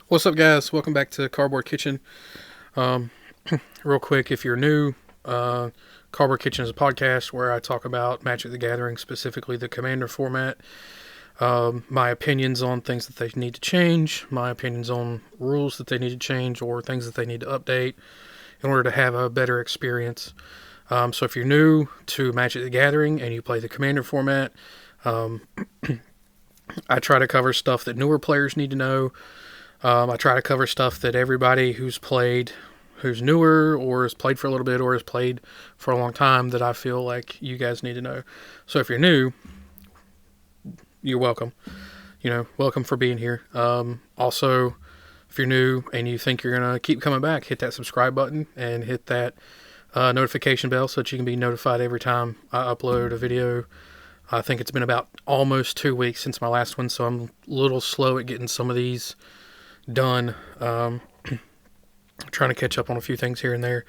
What's up, guys? Welcome back to Cardboard Kitchen. Um, Real quick, if you're new, Cardboard Kitchen is a podcast where I talk about Magic the Gathering, specifically the Commander format, my opinions on things that they need to change, my opinions on rules that they need to change, or things that they need to update in order to have a better experience. So if you're new to Magic the Gathering and you play the Commander format, I try to cover stuff that newer players need to know. I try to cover stuff that everybody who's newer or has played for a little bit or has played for a long time that I feel like you guys need to know. So if you're new, you're welcome. Welcome for being here. Also, if you're new and you think you're going to keep coming back, hit that subscribe button and hit that notification bell so that you can be notified every time I upload a video. I think it's been about almost 2 weeks since my last one, so I'm a little slow at getting some of these done. Trying to catch up on a few things here and there.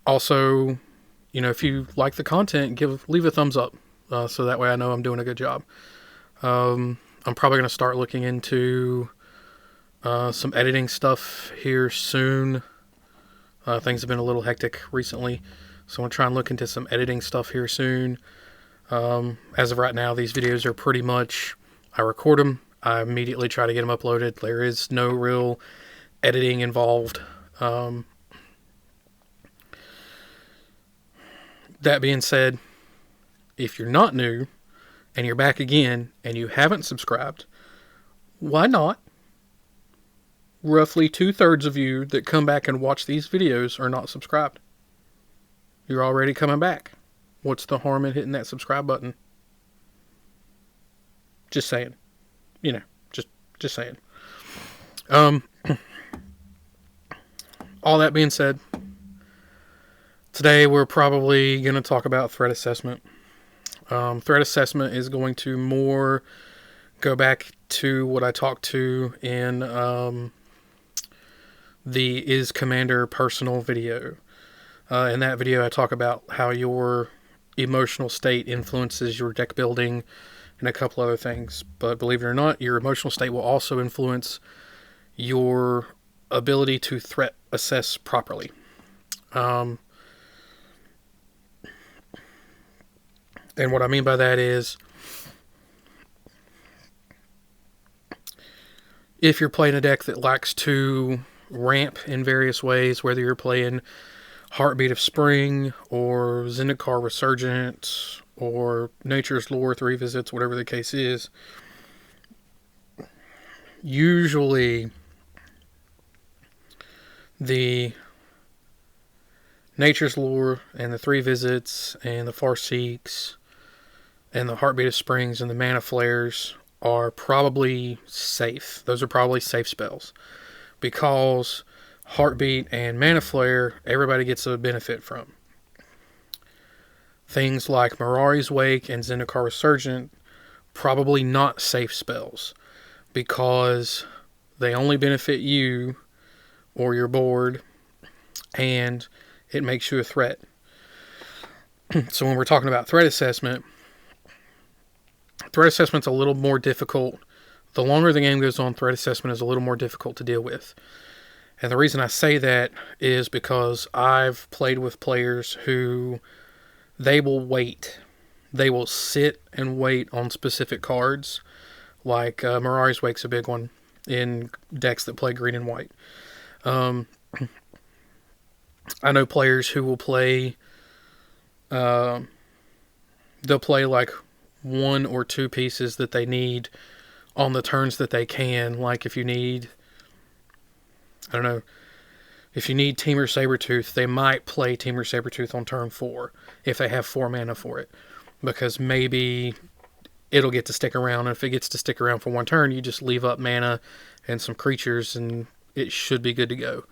Also, if you like the content, leave a thumbs up, so that way I know I'm doing a good job. I'm probably going to start looking into some editing stuff here soon. Things have been a little hectic recently, so I'm going to try and look into some editing stuff here soon. As of right now, these videos are pretty much, I record them, I immediately try to get them uploaded. There is no real editing involved. That being said, if you're not new and you're back again and you haven't subscribed, why not? Roughly 2/3 of you that come back and watch these videos are not subscribed. You're already coming back. What's the harm in hitting that subscribe button? Just saying. Just saying. All that being said, today we're probably going to talk about threat assessment. Threat assessment is going to more go back to what I talked to in the Is Commander personal video. In that video, I talk about how your emotional state influences your deck building and a couple other things. But believe it or not, your emotional state will also influence your ability to threat assess properly. And what I mean by that is, if you're playing a deck that likes to ramp in various ways, whether you're playing Heartbeat of Spring or Zendikar Resurgent or Nature's Lore 3 Visits, whatever the case is, usually the Nature's Lore and the 3 Visits and the Farseeks and the Heartbeat of Springs and the Mana Flares are probably safe. Those are probably safe spells, because Heartbeat and Mana Flare, everybody gets a benefit from. Things like Mirari's Wake and Zendikar Resurgent, probably not safe spells, because they only benefit you or your board, and it makes you a threat. So when we're talking about threat assessment's a little more difficult. The longer the game goes on, threat assessment is a little more difficult to deal with. And the reason I say that is because I've played with players who they will wait. They will sit and wait on specific cards. Like Mirari's Wake's a big one in decks that play green and white. I know players who will play, they'll play like 1 or 2 pieces that they need on the turns that they can. Like if you need, if you need Temur Sabertooth, they might play Temur Sabertooth on turn 4 if they have 4 mana for it, because maybe it'll get to stick around, and if it gets to stick around for 1 turn, you just leave up mana and some creatures and it should be good to go.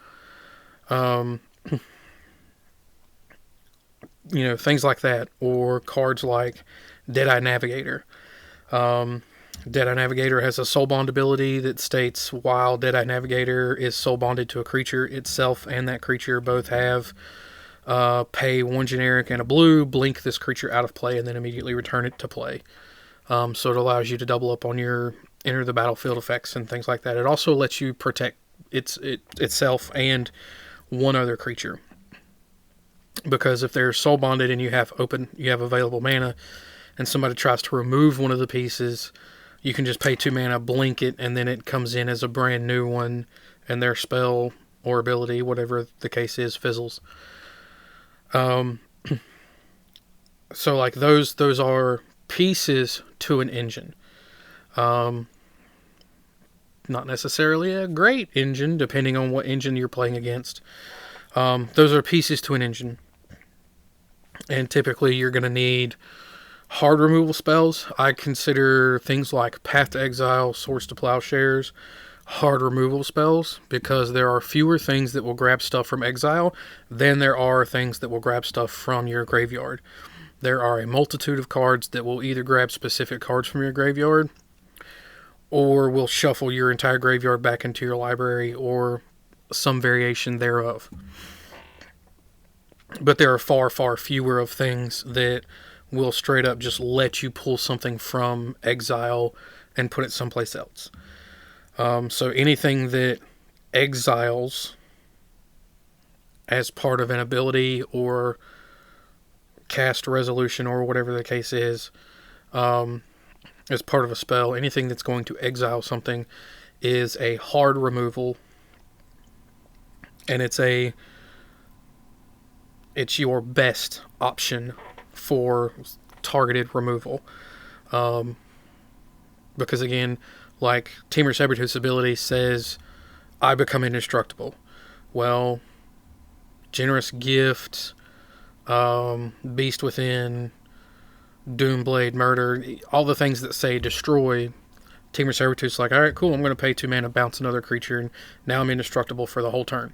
Things like that, or cards like Deadeye Navigator. Deadeye Navigator has a soul bond ability that states, while Deadeye Navigator is soul bonded to a creature, itself and that creature both have pay 1 generic and a blue, blink this creature out of play, and then immediately return it to play. So it allows you to double up on your enter the battlefield effects and things like that. It also lets you protect itself and one other creature. Because if they're soul bonded and you have available mana, and somebody tries to remove one of the pieces, you can just pay 2 mana, blink it, and then it comes in as a brand new one, and their spell or ability, whatever the case is, fizzles. So like those are pieces to an engine. Not necessarily a great engine, depending on what engine you're playing against. Those are pieces to an engine. And typically you're going to need hard removal spells. I consider things like Path to Exile, Swords to Plowshares hard removal spells, because there are fewer things that will grab stuff from exile than there are things that will grab stuff from your graveyard. There are a multitude of cards that will either grab specific cards from your graveyard, or will shuffle your entire graveyard back into your library, or some variation thereof. But there are far, far fewer of things that will straight up just let you pull something from exile and put it someplace else. So anything that exiles as part of an ability or cast resolution or whatever the case is, as part of a spell, anything that's going to exile something is a hard removal, and it's your best option for targeted removal. Because again, like Temur Sabertooth's ability says, I become indestructible. Well, Generous Gift, Beast Within, Doomblade, Murder, all the things that say destroy, Temur Sabertooth's like, alright, cool, I'm going to pay 2 mana, bounce another creature, and now I'm indestructible for the whole turn.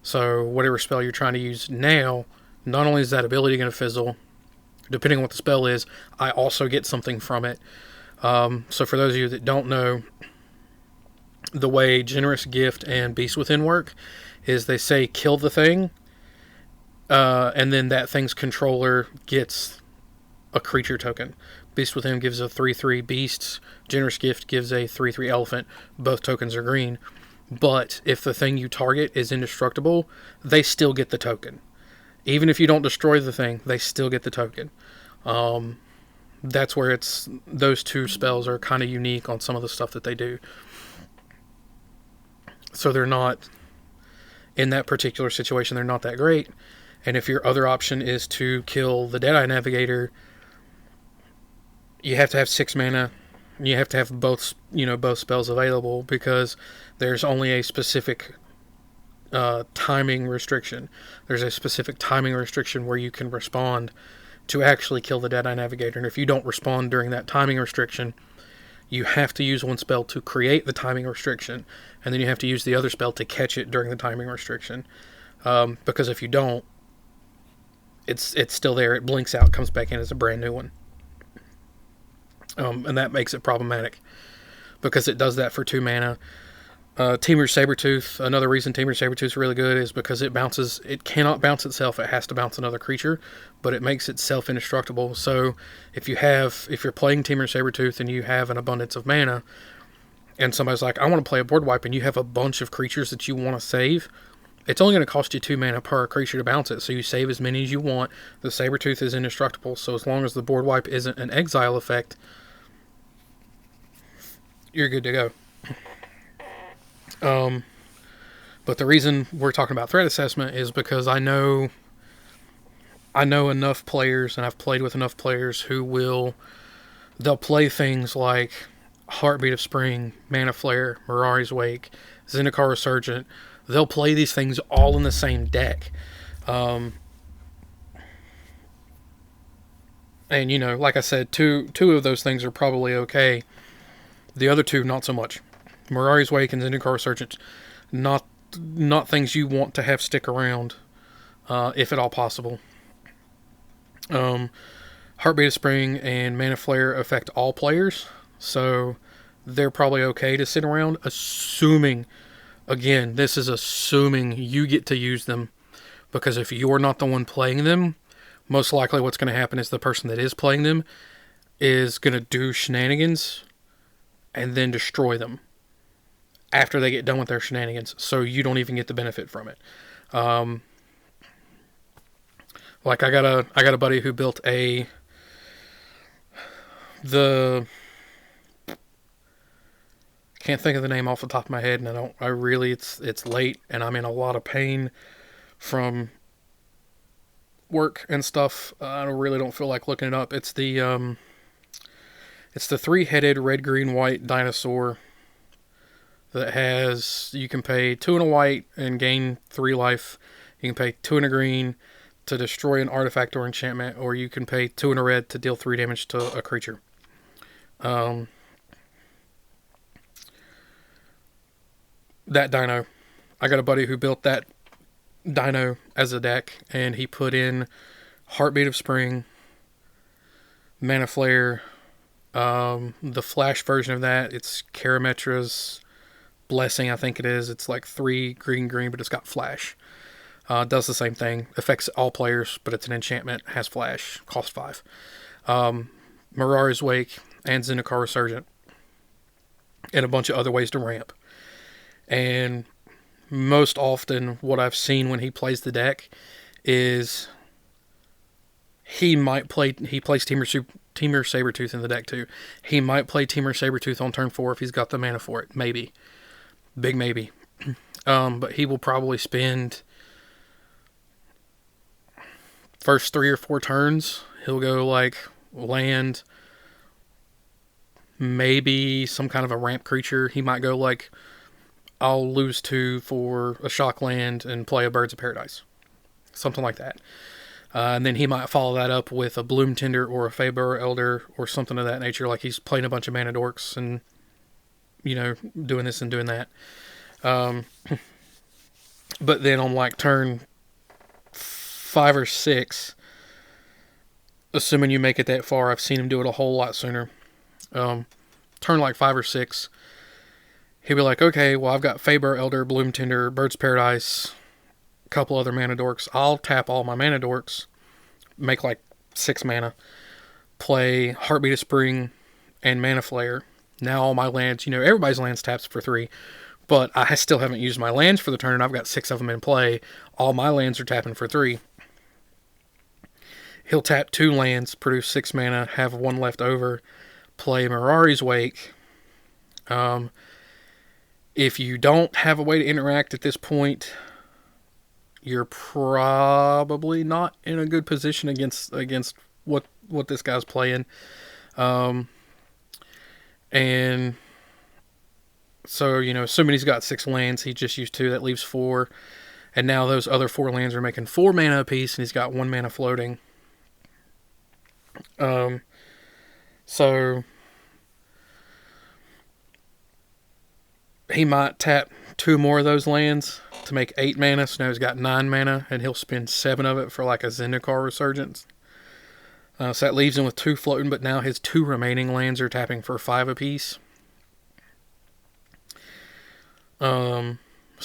So whatever spell you're trying to use now, not only is that ability going to fizzle, depending on what the spell is, I also get something from it. So for those of you that don't know, the way Generous Gift and Beast Within work is they say kill the thing, and then that thing's controller gets a creature token. Beast Within gives a 3/3 beast, Generous Gift gives a 3/3 elephant. Both tokens are green. But if the thing you target is indestructible, they still get the token. Even if you don't destroy the thing, they still get the token. That's where those two spells are kind of unique on some of the stuff that they do. So they're not, in that particular situation, they're not that great. And if your other option is to kill the Deadeye Navigator, you have to have 6 mana. You have to have both spells available, because there's only a specific timing restriction. There's a specific timing restriction where you can respond to actually kill the Deadeye Navigator. And if you don't respond during that timing restriction, you have to use one spell to create the timing restriction, and then you have to use the other spell to catch it during the timing restriction. Because if you don't, it's still there. It blinks out, comes back in as a brand new one. And that makes it problematic, because it does that for 2 mana. Temur Sabertooth, another reason Temur Sabertooth is really good is because it cannot bounce itself, it has to bounce another creature, but it makes itself indestructible. So if you're playing Temur Sabertooth and you have an abundance of mana, and somebody's like, I want to play a board wipe, and you have a bunch of creatures that you want to save, it's only going to cost you 2 mana per creature to bounce it, so you save as many as you want. The Sabertooth is indestructible, so as long as the board wipe isn't an exile effect, you're good to go. But the reason we're talking about threat assessment is because I know enough players, and I've played with enough players who they'll play things like Heartbeat of Spring, Mana Flare, Mirari's Wake, Zendikar Resurgent. They'll play these things all in the same deck. And like I said, two of those things are probably okay. The other two, not so much. Mirari's Wake and Zendikar Resurgent, not things you want to have stick around, if at all possible. Heartbeat of Spring and Mana Flare affect all players, so they're probably okay to sit around, assuming, again, this is assuming you get to use them, because if you're not the one playing them, most likely what's going to happen is the person that is playing them is going to do shenanigans and then destroy them after they get done with their shenanigans, so you don't even get the benefit from it. Like I got a buddy who built the can't think of the name off the top of my head, and it's late and I'm in a lot of pain from work and stuff. I really don't feel like looking it up. It's the 3-headed red, green, white dinosaur that has, you can pay 2 and a white and gain 3 life. You can pay 2 and a green to destroy an artifact or enchantment, or you can pay 2 and a red to deal 3 damage to a creature. That dino, I got a buddy who built that dino as a deck, and he put in Heartbeat of Spring, Mana Flare, the flash version of that, it's Karametra's Blessing, I think it is. It's like 3 green, but it's got flash. Does the same thing, affects all players, but it's an enchantment, has flash, costs 5. Mirari's Wake and Zendikar Resurgent, and a bunch of other ways to ramp. And most often what I've seen when he plays the deck is he plays Temur Sabertooth in the deck too. He might play Temur Sabertooth on turn 4 if he's got the mana for it. Maybe. Big maybe. But he will probably spend first 3 or 4 turns. He'll go like land, maybe some kind of a ramp creature. He might go like, I'll lose 2 for a shock land and play a Birds of Paradise. Something like that. And then he might follow that up with a Bloom Tender or a Feyburrow Elder or something of that nature, like he's playing a bunch of Mana Dorks and, doing this and doing that. But then on like turn 5 or 6, assuming you make it that far, I've seen him do it a whole lot sooner. Turn like 5 or 6, he'll be like, okay, well, I've got Feyburrow Elder, Bloom Tender, Birds of Paradise, a couple other Mana Dorks. I'll tap all my Mana Dorks, make like 6 mana, play Heartbeat of Spring and Mana Flare. Now all my lands, everybody's lands taps for 3, but I still haven't used my lands for the turn, and I've got 6 of them in play. All my lands are tapping for 3. He'll tap 2 lands, produce 6 mana, have 1 left over, play Mirari's Wake. If you don't have a way to interact at this point, you're probably not in a good position against what this guy's playing. And so, assuming he's got 6 lands, he just used 2, that leaves 4. And now those other 4 lands are making 4 mana apiece, and he's got 1 mana floating. So he might tap 2 more of those lands to make 8 mana, so now he's got 9 mana, and he'll spend 7 of it for like a Zendikar Resurgence. So that leaves him with 2 floating, but now his 2 remaining lands are tapping for 5 apiece. So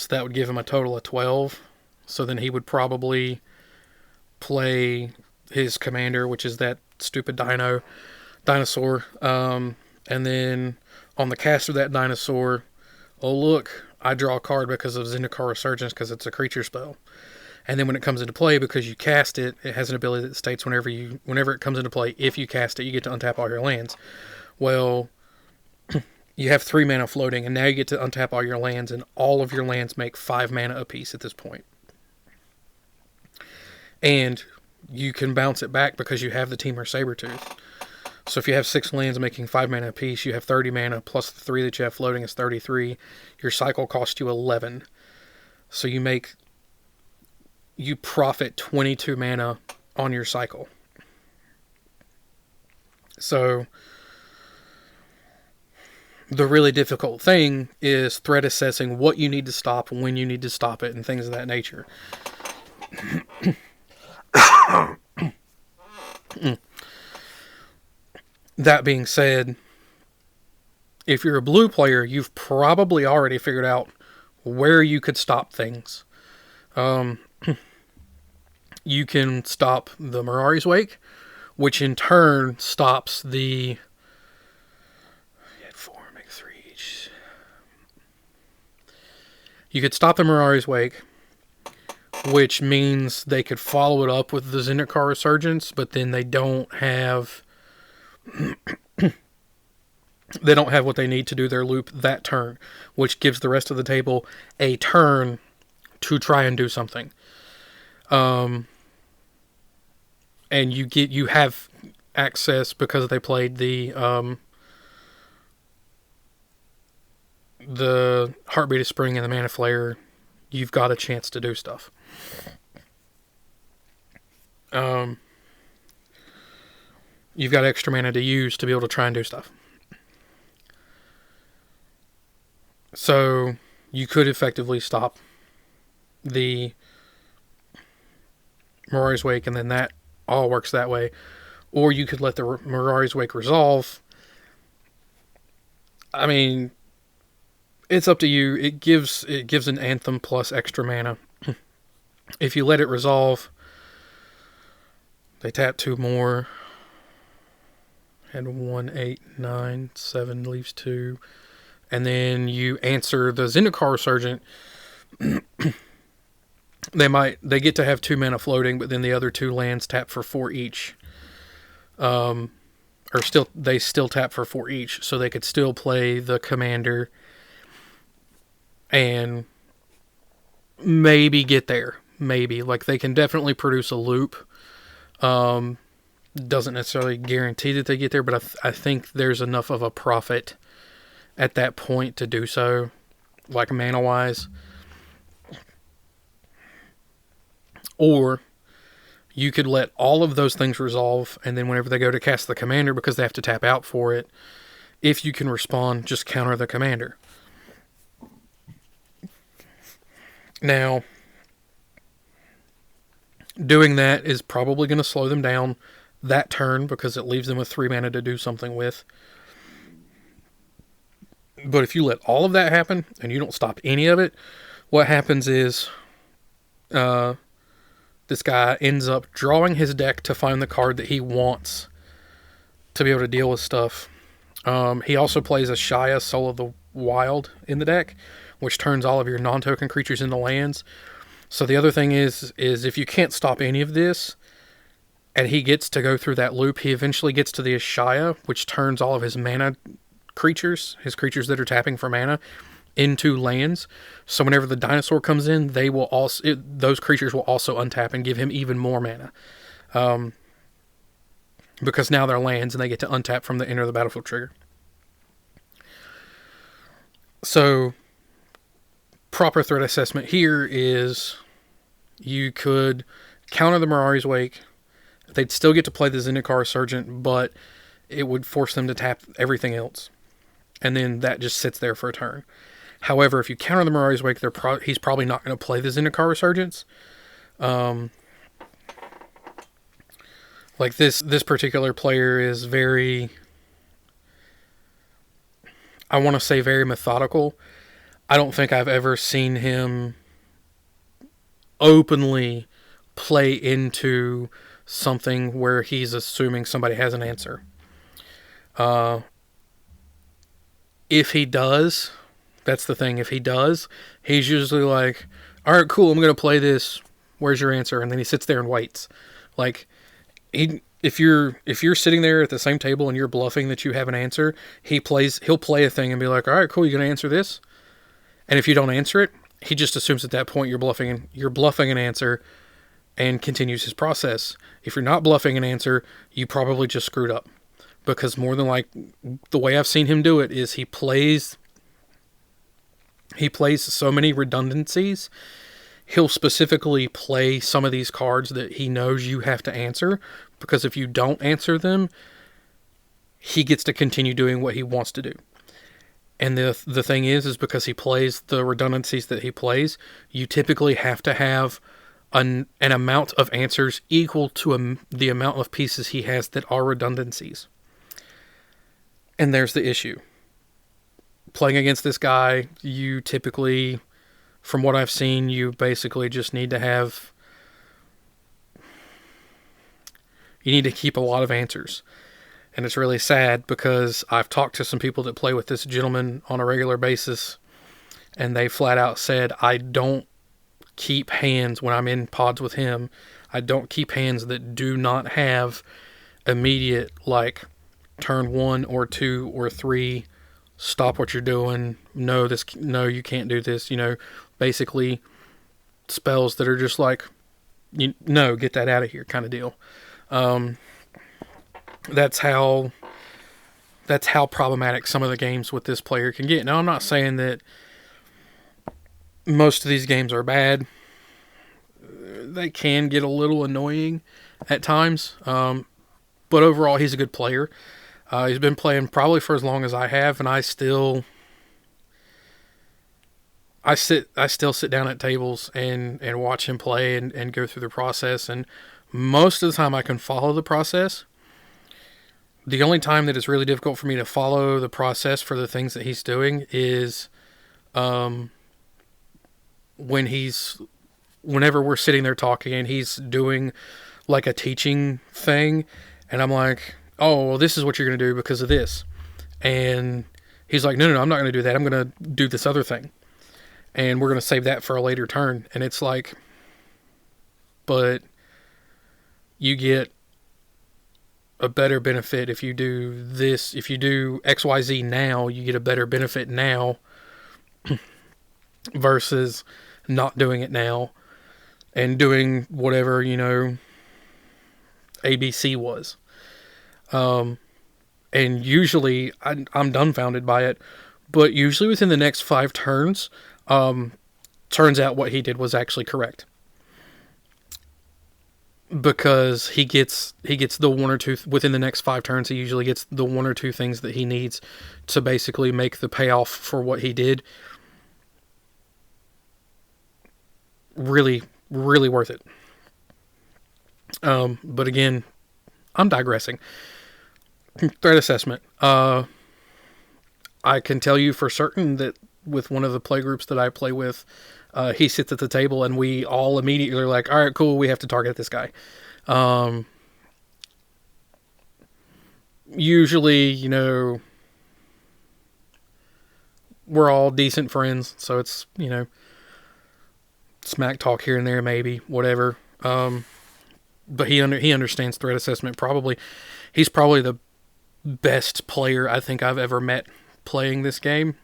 that would give him a total of 12. So then he would probably play his commander, which is that stupid dinosaur. And then on the cast of that dinosaur, oh look, I draw a card because of Zendikar Resurgence because it's a creature spell. And then when it comes into play, because you cast it, it has an ability that states whenever it comes into play, if you cast it, you get to untap all your lands. Well, you have 3 mana floating, and now you get to untap all your lands, and all of your lands make 5 mana apiece at this point. And you can bounce it back because you have the Temur Sabertooth. So if you have 6 lands making 5 mana apiece, you have 30 mana, plus the 3 that you have floating is 33. Your cycle costs you 11. So you profit 22 mana on your cycle. So the really difficult thing is threat assessing what you need to stop, when you need to stop it, and things of that nature. That being said, if you're a blue player, you've probably already figured out where you could stop things. You can stop the Mirari's Wake, which in turn stops the 4 make 3. You could stop the Mirari's Wake, which means they could follow it up with the Zendikar Resurgence, but then they don't have what they need to do their loop that turn, which gives the rest of the table a turn to try and do something. And you have access because they played the Heartbeat of Spring and the Mana Flare. You've got a chance to do stuff. You've got extra mana to use to be able to try and do stuff. So you could effectively stop the Mirari's Wake, and then that all works that way. Or you could let the Mirari's Wake resolve. I mean, it's up to you. It gives an Anthem plus extra mana. If you let it resolve, they tap 2 more. And 1, 8, 9, 7 leaves 2. And then you answer the Zendikar Resurgent. They get to have 2 mana floating, but then the other 2 lands tap for 4 each. They still tap for 4 each, so they could still play the commander and maybe get there. Maybe. Like, they can definitely produce a loop. Doesn't necessarily guarantee that they get there, but I think there's enough of a profit at that point to do so, like mana-wise. Or you could let all of those things resolve, and then whenever they go to cast the commander, because they have to tap out for it, if you can respond, just counter the commander. Now, doing that is probably going to slow them down that turn, because it leaves them with 3 mana to do something with. But if you let all of that happen, and you don't stop any of it, what happens is this guy ends up drawing his deck to find the card that he wants to be able to deal with stuff. He also plays Ashaya, Soul of the Wild, in the deck, which turns all of your non-token creatures into lands. So the other thing is if you can't stop any of this, and he gets to go through that loop, he eventually gets to the Ashaya, which turns all of his mana creatures, his creatures that are tapping for mana, into lands. So whenever the dinosaur comes in, those creatures will also untap and give him even more mana. Because now they're lands and they get to untap from the enter the battlefield trigger. So proper threat assessment here is you could counter the Mirari's Wake. They'd still get to play the Zendikar Resurgent, but it would force them to tap everything else. And then that just sits there for a turn. However, if you counter the Mirari's Wake, he's probably not going to play the Zendikar Resurgence. Like this particular player is very, I want to say very methodical. I don't think I've ever seen him openly play into something where he's assuming somebody has an answer. If he does, that's the thing. If he does, he's usually like, all right, cool, I'm going to play this. Where's your answer? And then he sits there and waits. Like, if you're sitting there at the same table and you're bluffing that you have an answer, he'll play a thing and be like, all right, cool, you going to answer this? And if you don't answer it, he just assumes at that point you're bluffing an answer and continues his process. If you're not bluffing an answer, you probably just screwed up. Because more than the way I've seen him do it is he plays so many redundancies. He'll specifically play some of these cards that he knows you have to answer, because if you don't answer them, he gets to continue doing what he wants to do. And the thing is because he plays the redundancies that he plays, you typically have to have an amount of answers equal to the amount of pieces he has that are redundancies. And there's the issue. Playing against this guy, you typically, from what I've seen, you basically just need to have... You need to keep a lot of answers. And it's really sad because I've talked to some people that play with this gentleman on a regular basis, and they flat out said, I don't keep hands when I'm in pods with him. I don't keep hands that do not have immediate, like, turn 1 or 2 or 3, stop what you're doing, no, you can't do this, basically spells that are just like, no, get that out of here kind of deal. That's how problematic some of the games with this player can get. Now, I'm not saying that most of these games are bad. They can get a little annoying at times, but overall, he's a good player. He's been playing probably for as long as I have, and I still sit down at tables and watch him play and go through the process. And most of the time, I can follow the process. The only time that it's really difficult for me to follow the process for the things that he's doing is whenever we're sitting there talking and he's doing like a teaching thing, and I'm like, oh, well, this is what you're going to do because of this. And he's like, no, I'm not going to do that. I'm going to do this other thing. And we're going to save that for a later turn. And it's like, but you get a better benefit if you do this. If you do XYZ now, you get a better benefit now versus not doing it now and doing whatever, ABC was. And usually I'm dumbfounded by it, but usually within the next 5 turns, turns out what he did was actually correct. Because he gets the 1 or 2 within the next 5 turns. He usually gets the 1 or 2 things that he needs to basically make the payoff for what he did really, really worth it. But again, I'm digressing. Threat assessment. I can tell you for certain that with one of the play groups that I play with, he sits at the table and we all immediately are like, all right, cool, we have to target this guy. Usually, we're all decent friends, so it's, smack talk here and there, maybe, whatever. But he understands threat assessment. He's probably the best player I think I've ever met playing this game.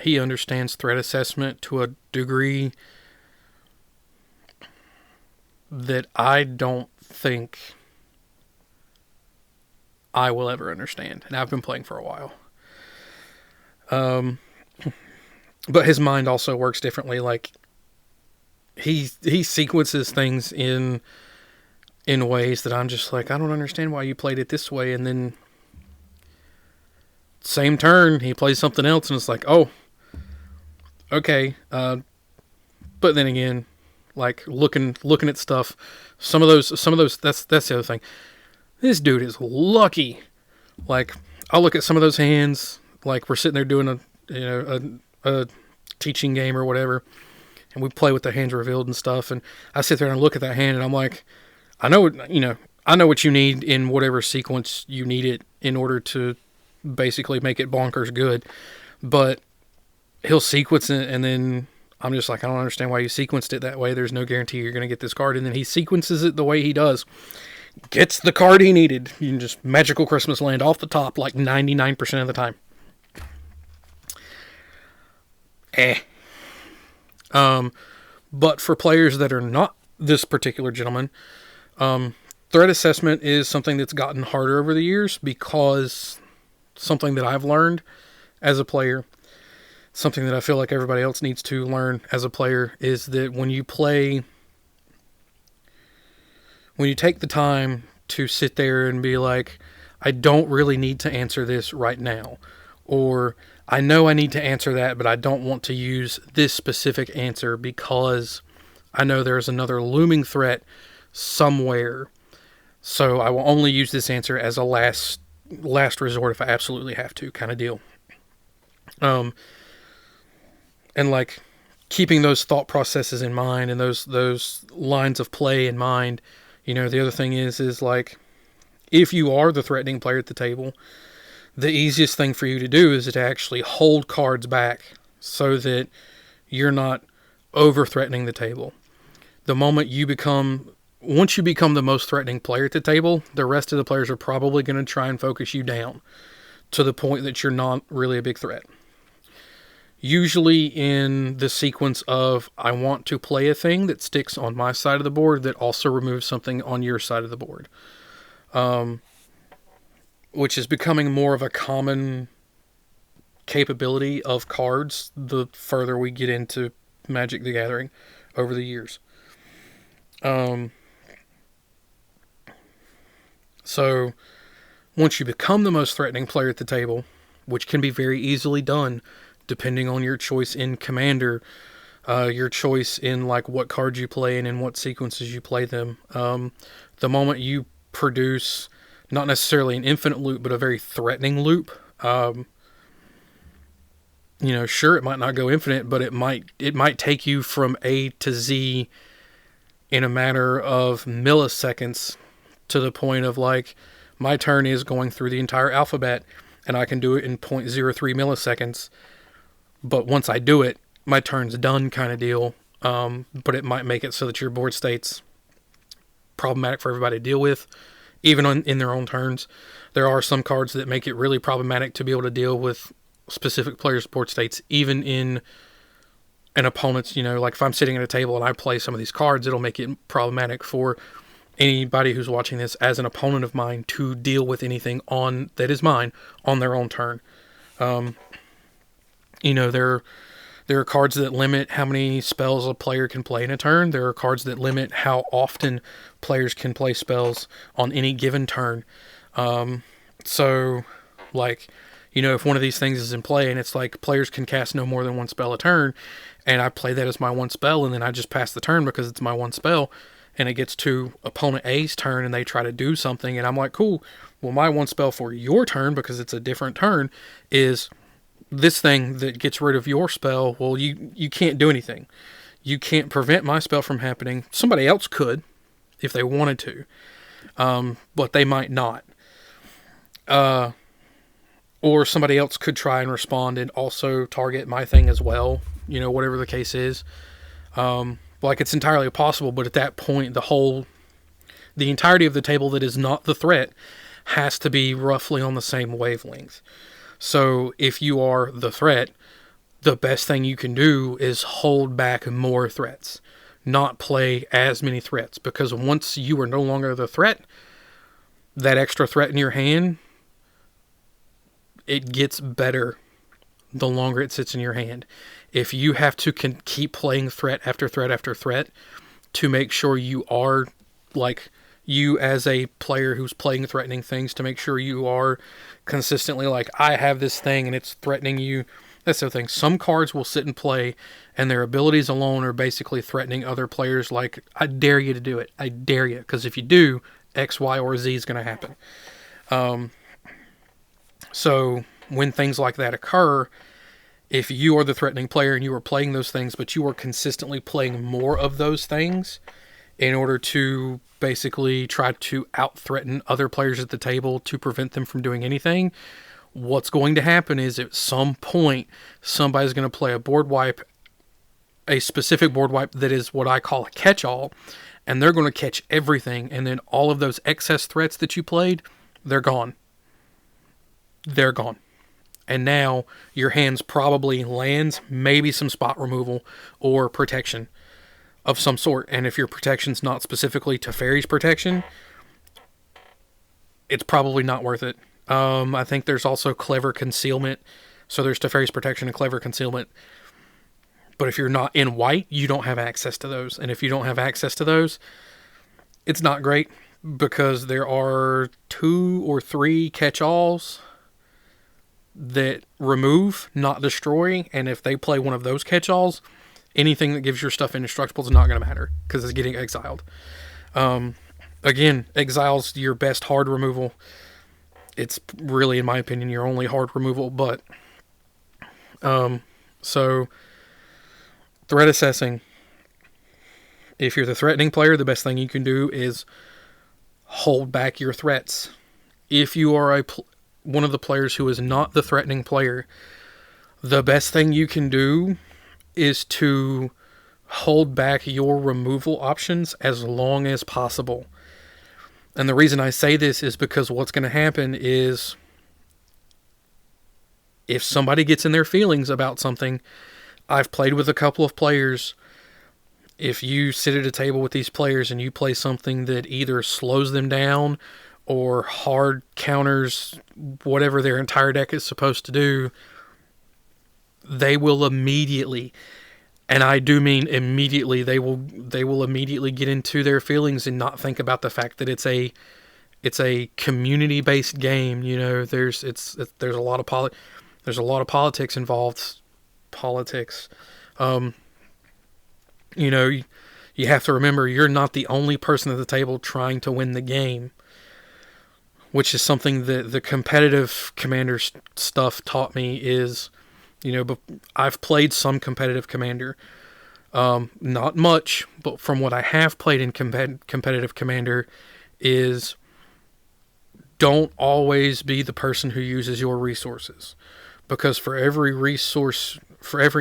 He understands threat assessment to a degree that I don't think I will ever understand. And I've been playing for a while. But his mind also works differently. Like, he sequences things in ways that I'm just like, I don't understand why you played it this way. And then same turn, he plays something else, and it's like, oh, okay. But then again, like looking at stuff, some of those. That's the other thing. This dude is lucky. Like, I'll look at some of those hands, like we're sitting there doing a teaching game or whatever, and we play with the hands revealed and stuff. And I sit there and look at that hand, and I'm like, I know what you need in whatever sequence you need it in order to basically make it bonkers good. But he'll sequence it, and then I'm just like, I don't understand why you sequenced it that way. There's no guarantee you're going to get this card. And then he sequences it the way he does. Gets the card he needed. You can just magical Christmas land off the top like 99% of the time. But for players that are not this particular gentleman, threat assessment is something that's gotten harder over the years, because something that I've learned as a player, something that I feel like everybody else needs to learn as a player, is that when you take the time to sit there and be like, I don't really need to answer this right now, or I know I need to answer that, but I don't want to use this specific answer because I know there's another looming threat somewhere, so I will only use this answer as a last resort if I absolutely have to, kind of deal. And like keeping those thought processes in mind and those lines of play in mind. The other thing is like, if you are the threatening player at the table, the easiest thing for you to do is to actually hold cards back so that you're not over-threatening the table. The moment once you become the most threatening player at the table, the rest of the players are probably going to try and focus you down to the point that you're not really a big threat. Usually in the sequence of, I want to play a thing that sticks on my side of the board that also removes something on your side of the board. Which is becoming more of a common capability of cards the further we get into Magic the Gathering over the years. So, once you become the most threatening player at the table, which can be very easily done depending on your choice in Commander, your choice in like what cards you play and in what sequences you play them, the moment you produce not necessarily an infinite loop, but a very threatening loop, sure, it might not go infinite, but it might take you from A to Z in a matter of milliseconds, to the point of like, my turn is going through the entire alphabet and I can do it in 0.03 milliseconds. But once I do it, my turn's done kind of deal. But it might make it so that your board state's problematic for everybody to deal with, even in their own turns. There are some cards that make it really problematic to be able to deal with specific players' board states, even in an opponent's, like if I'm sitting at a table and I play some of these cards, it'll make it problematic for anybody who's watching this as an opponent of mine to deal with anything that is mine on their own turn. There are cards that limit how many spells a player can play in a turn. There are cards that limit how often players can play spells on any given turn. So, like, if one of these things is in play and it's like players can cast no more than one spell a turn, and I play that as my one spell, and then I just pass the turn because it's my one spell, and it gets to opponent A's turn and they try to do something, and I'm like, cool, well, my one spell for your turn, because it's a different turn, is this thing that gets rid of your spell. Well, you can't do anything. You can't prevent my spell from happening. Somebody else could, if they wanted to, but they might not. Or somebody else could try and respond and also target my thing as well, whatever the case is. Like, it's entirely possible, but at that point, the entirety of the table that is not the threat has to be roughly on the same wavelength. So if you are the threat, the best thing you can do is hold back more threats, not play as many threats, because once you are no longer the threat, that extra threat in your hand, it gets better the longer it sits in your hand. If you have to keep playing threat after threat after threat to make sure you are, like, you as a player who's playing threatening things, to make sure you are consistently like, I have this thing and it's threatening you. That's the thing. Some cards will sit and play and their abilities alone are basically threatening other players. Like, I dare you to do it. I dare you. Because if you do, X, Y, or Z is going to happen. So when things like that occur, if you are the threatening player and you are playing those things, but you are consistently playing more of those things in order to basically try to out-threaten other players at the table to prevent them from doing anything, what's going to happen is at some point, somebody's going to play a specific board wipe that is what I call a catch-all, and they're going to catch everything, and then all of those excess threats that you played, they're gone. They're gone. And now your hand's probably lands, maybe some spot removal or protection of some sort. And if your protection's not specifically Teferi's protection, it's probably not worth it. I think there's also Clever Concealment. So there's Teferi's protection and Clever Concealment. But if you're not in white, you don't have access to those. And if you don't have access to those, it's not great, because there are 2 or 3 catch-alls that remove, not destroy, and if they play one of those catch-alls, anything that gives your stuff indestructible is not going to matter, because it's getting exiled. Again, exile's your best hard removal. It's really, in my opinion, your only hard removal, but so threat assessing. If you're the threatening player, the best thing you can do is hold back your threats. If you are one of the players who is not the threatening player, The best thing you can do is to hold back your removal options as long as possible. And the reason I say this is because what's going to happen is if somebody gets in their feelings about something, I've played with a couple of players. If you sit at a table with these players and you play something that either slows them down or hard counters whatever their entire deck is supposed to do, they will immediately, and I do mean immediately, they will immediately get into their feelings and not think about the fact that it's a community based game. You know, there's a lot of politics involved. Politics. You know, you have to remember you're not the only person at the table trying to win the game, which is something that the competitive Commander stuff taught me. Is, you know, but I've played some competitive Commander, not much, but from what I have played in competitive Commander, is don't always be the person who uses your resources, because for every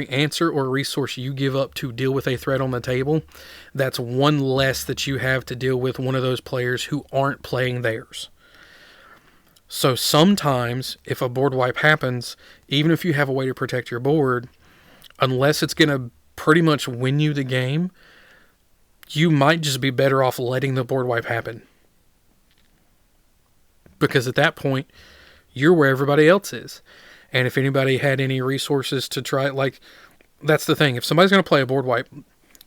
answer or resource you give up to deal with a threat on the table, that's one less that you have to deal with one of those players who aren't playing theirs. So sometimes, if a board wipe happens, even if you have a way to protect your board, unless it's going to pretty much win you the game, you might just be better off letting the board wipe happen. Because at that point, you're where everybody else is. And if anybody had any resources to try, like, that's the thing. If somebody's going to play a board wipe,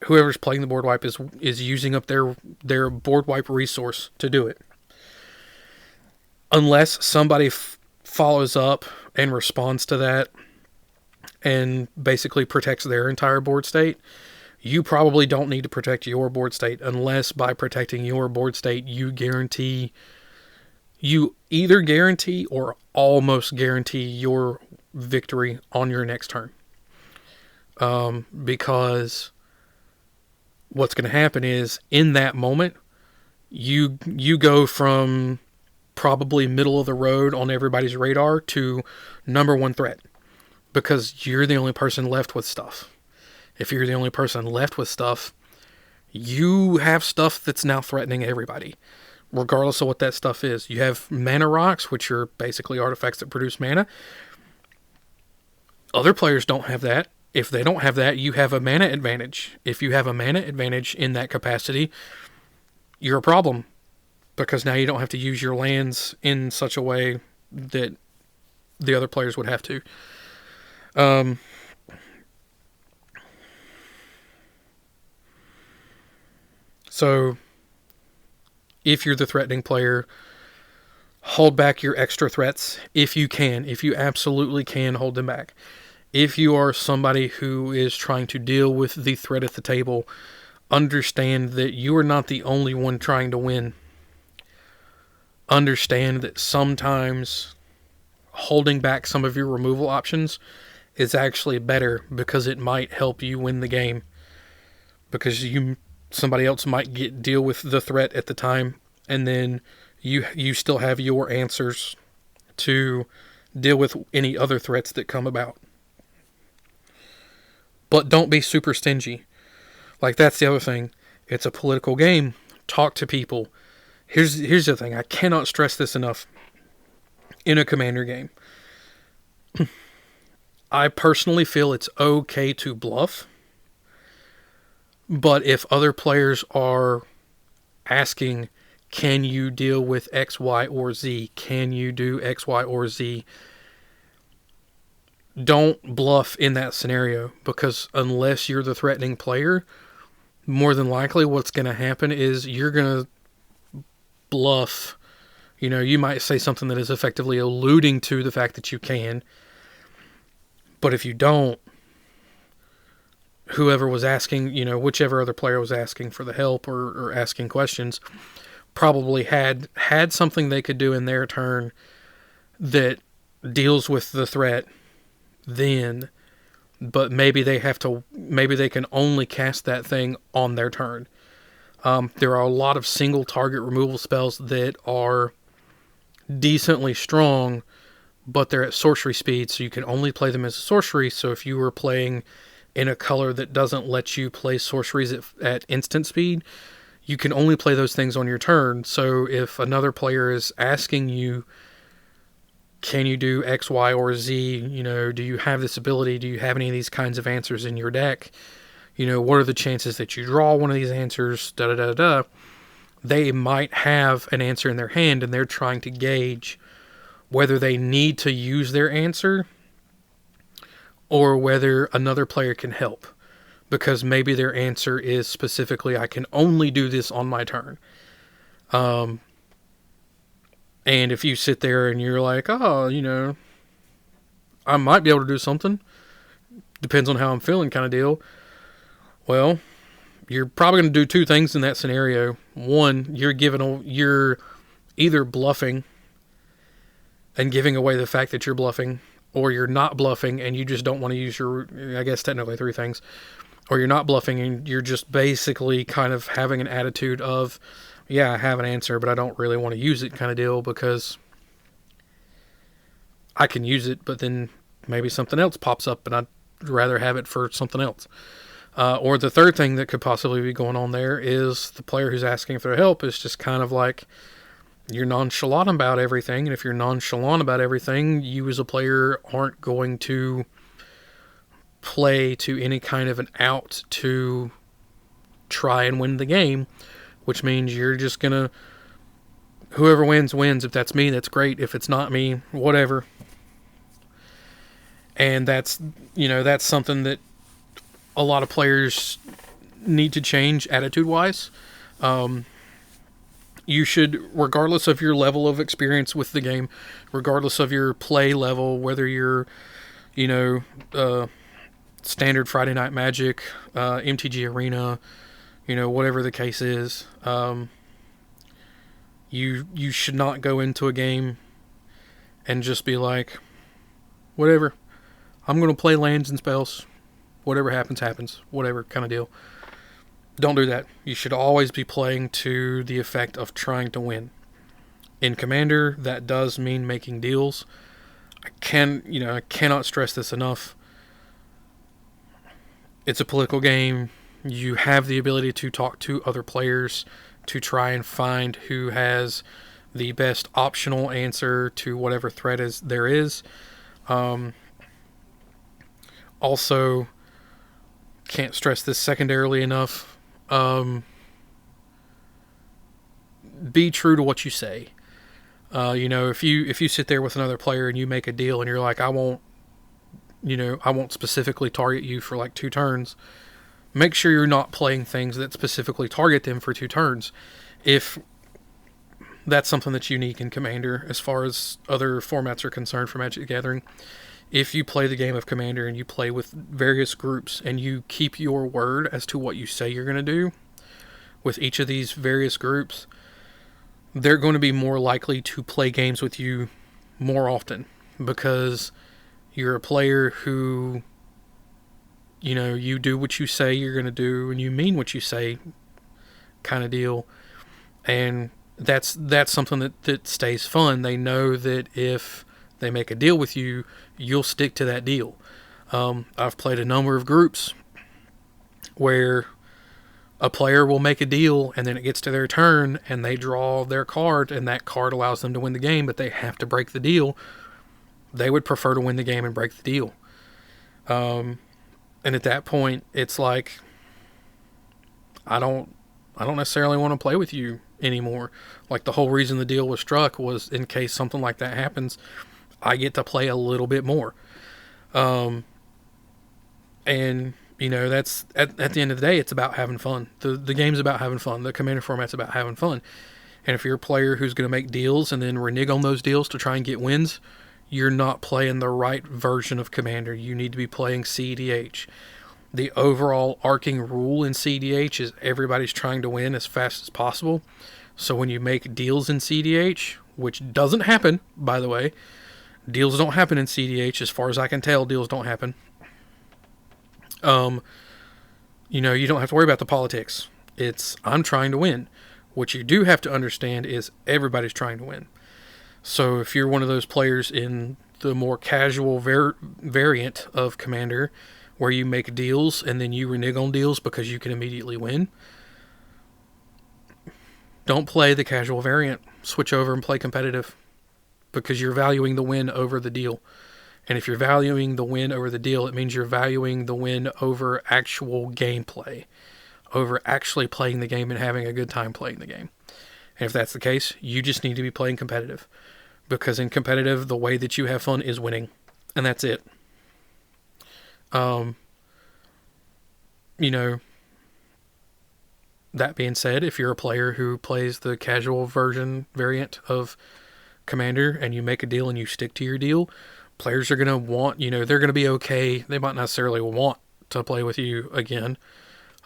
whoever's playing the board wipe is using up their board wipe resource to do it. Unless somebody follows up and responds to that and basically protects their entire board state, you probably don't need to protect your board state, unless by protecting your board state you either guarantee or almost guarantee your victory on your next turn. Because what's going to happen is, in that moment, you go from probably middle of the road on everybody's radar to number one threat, because you're the only person left with stuff. If you're the only person left with stuff, you have stuff that's now threatening everybody, regardless of what that stuff is. You have mana rocks, which are basically artifacts that produce mana. Other players don't have that. If they don't have that, you have a mana advantage. If you have a mana advantage in that capacity, you're a problem, because now you don't have to use your lands in such a way that the other players would have to. So if you're the threatening player, hold back your extra threats if you can. If you absolutely can, hold them back. If you are somebody who is trying to deal with the threat at the table, understand that you are not the only one trying to win. Understand that sometimes holding back some of your removal options is actually better, because it might help you win the game. Because somebody else might deal with the threat at the time, and then you still have your answers to deal with any other threats that come about. But don't be super stingy. Like, that's the other thing. It's a political game. Talk to people. Here's the thing. I cannot stress this enough. In a Commander game, I personally feel it's okay to bluff. But if other players are asking, can you deal with X, Y, or Z? Can you do X, Y, or Z? Don't bluff in that scenario, because unless you're the threatening player, more than likely what's going to happen is you're going to bluff. You know, you might say something that is effectively alluding to the fact that you can. But if you don't, whoever was asking, you know, whichever other player was asking for the help or asking questions, probably had something they could do in their turn that deals with the threat then, but maybe they can only cast that thing on their turn. There are a lot of single target removal spells that are decently strong, but they're at sorcery speed, so you can only play them as a sorcery. So if you were playing in a color that doesn't let you play sorceries at instant speed, you can only play those things on your turn. So if another player is asking you, can you do X, Y, or Z? You know, do you have this ability? Do you have any of these kinds of answers in your deck? You know, what are the chances that you draw one of these answers? Da da da da. They might have an answer in their hand, and they're trying to gauge whether they need to use their answer or whether another player can help. Because maybe their answer is specifically, I can only do this on my turn. And if you sit there and you're like, oh, you know, I might be able to do something, depends on how I'm feeling kind of deal. Well, you're probably going to do two things in that scenario. One, you're either bluffing and giving away the fact that you're bluffing, or you're not bluffing and you just don't want to use your, I guess technically three things. Or you're not bluffing and you're just basically kind of having an attitude of, yeah, I have an answer, but I don't really want to use it kind of deal because I can use it, but then maybe something else pops up and I'd rather have it for something else. Or the third thing that could possibly be going on there is the player who's asking for help is just kind of like, you're nonchalant about everything, and if you're nonchalant about everything, you as a player aren't going to play to any kind of an out to try and win the game, which means you're just gonna, whoever wins wins. If that's me, that's great. If it's not me, whatever. And that's, you know, that's something that a lot of players need to change attitude wise. You should, regardless of your level of experience with the game, regardless of your play level, whether you're, you know, standard Friday Night Magic, MTG Arena, you know, whatever the case is, you should not go into a game and just be like, whatever, I'm going to play lands and spells, whatever happens, happens, whatever kind of deal. Don't do that. You should always be playing to the effect of trying to win. In Commander, that does mean making deals. I cannot stress this enough. It's a political game. You have the ability to talk to other players to try and find who has the best optional answer to whatever threat there is. Also, can't stress this secondarily enough. Be true to what you say. You know, if you sit there with another player and you make a deal and you're like, I won't specifically target you for like 2 turns, make sure you're not playing things that specifically target them for 2 turns. If that's something that's unique in Commander as far as other formats are concerned for Magic the Gathering, if you play the game of Commander and you play with various groups and you keep your word as to what you say you're going to do with each of these various groups, they're going to be more likely to play games with you more often because you're a player who, you know, you do what you say you're going to do and you mean what you say kind of deal. And that's something that stays fun. They know that if they make a deal with you, you'll stick to that deal. I've played a number of groups where a player will make a deal and then it gets to their turn and they draw their card and that card allows them to win the game, but they have to break the deal. They would prefer to win the game and break the deal. And at that point, it's like, I don't necessarily want to play with you anymore. Like, the whole reason the deal was struck was in case something like that happens, I get to play a little bit more. And, you know, that's at the end of the day, it's about having fun. The game's about having fun. The Commander format's about having fun. And if you're a player who's going to make deals and then renege on those deals to try and get wins, you're not playing the right version of Commander. You need to be playing CEDH. The overall arcing rule in CEDH is everybody's trying to win as fast as possible. So when you make deals in CEDH, which doesn't happen, by the way, deals don't happen in CEDH. As far as I can tell, deals don't happen. You know, you don't have to worry about the politics. It's, I'm trying to win. What you do have to understand is everybody's trying to win. So if you're one of those players in the more casual variant of Commander, where you make deals and then you renege on deals because you can immediately win. Don't play the casual variant. Switch over and play competitive, because you're valuing the win over the deal. And if you're valuing the win over the deal, it means you're valuing the win over actual gameplay, over actually playing the game and having a good time playing the game. And if that's the case, you just need to be playing competitive. Because in competitive, the way that you have fun is winning. And that's it. That being said, if you're a player who plays the casual version variant of Commander and you make a deal and you stick to your deal, players are going to want, they're going to be okay. They might not necessarily want to play with you again.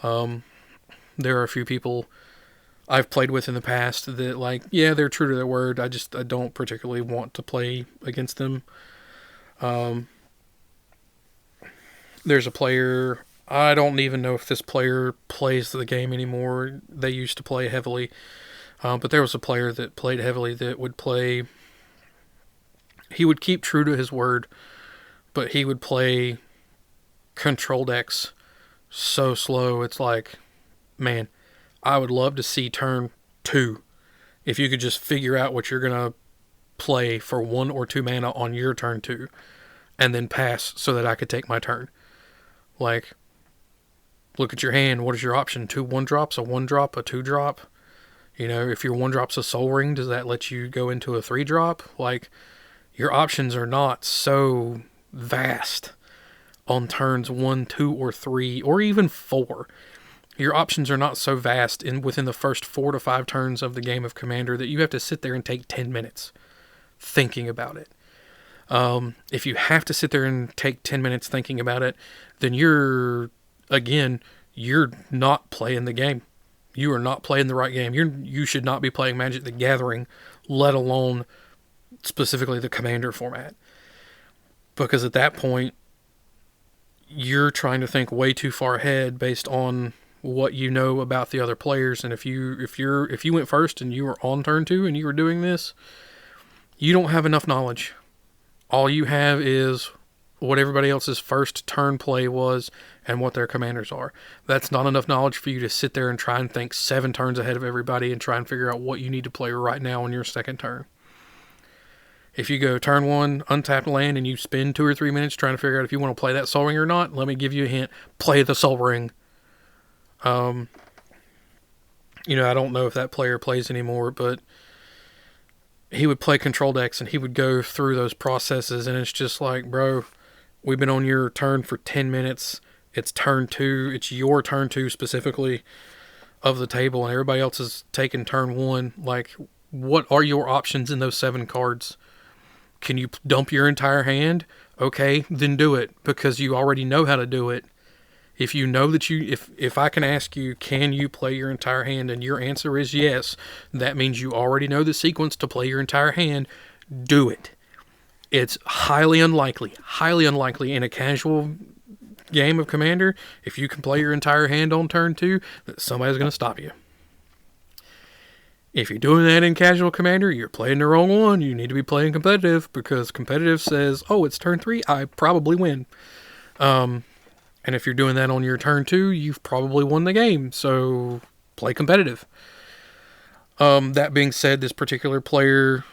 There are a few people I've played with in the past that, they're true to their word. I don't particularly want to play against them. There's a player, I don't even know if this player plays the game anymore. They used to play heavily. But there was a player that played heavily that would play, he would keep true to his word, but he would play control decks so slow. It's like, man, I would love to see turn 2. If you could just figure out what you're going to play for 1 or 2 mana on your turn 2, and then pass so that I could take my turn. Like, look at your hand. What is your option? 2 1-drops, a 1-drop, a 2-drop. If your 1-drop's a Soul Ring, does that let you go into a 3-drop? Your options are not so vast on turns 1, 2, or 3, or even 4. Your options are not so vast within the first 4 to 5 turns of the game of Commander that you have to sit there and take 10 minutes thinking about it. If you have to sit there and take 10 minutes thinking about it, then you're not playing the game. You are not playing the right game. You should not be playing Magic the Gathering, let alone specifically the Commander format. Because at that point, you're trying to think way too far ahead based on what you know about the other players. And if you went first and you were on turn 2 and you were doing this, you don't have enough knowledge. All you have is what everybody else's first turn play was and what their commanders are. That's not enough knowledge for you to sit there and try and think 7 turns ahead of everybody and try and figure out what you need to play right now on your second turn. If you go turn 1, untap land, and you spend 2 or 3 minutes trying to figure out if you want to play that Soul Ring or not, let me give you a hint. Play the Soul Ring. I don't know if that player plays anymore, but he would play control decks and he would go through those processes, and it's just like, bro, we've been on your turn for 10 minutes. It's turn 2. It's your turn 2 specifically of the table, and everybody else is taking turn 1. What are your options in those 7 cards? Can you dump your entire hand? Okay, then do it, because you already know how to do it. If you know that if I can ask you, can you play your entire hand, and your answer is yes, that means you already know the sequence to play your entire hand. Do it. It's highly unlikely in a casual game of Commander, if you can play your entire hand on turn 2, that somebody's going to stop you. If you're doing that in casual Commander, you're playing the wrong one. You need to be playing competitive, because competitive says, oh, it's turn 3, I probably win. And if you're doing that on your turn 2, you've probably won the game. So play competitive. That being said, this particular player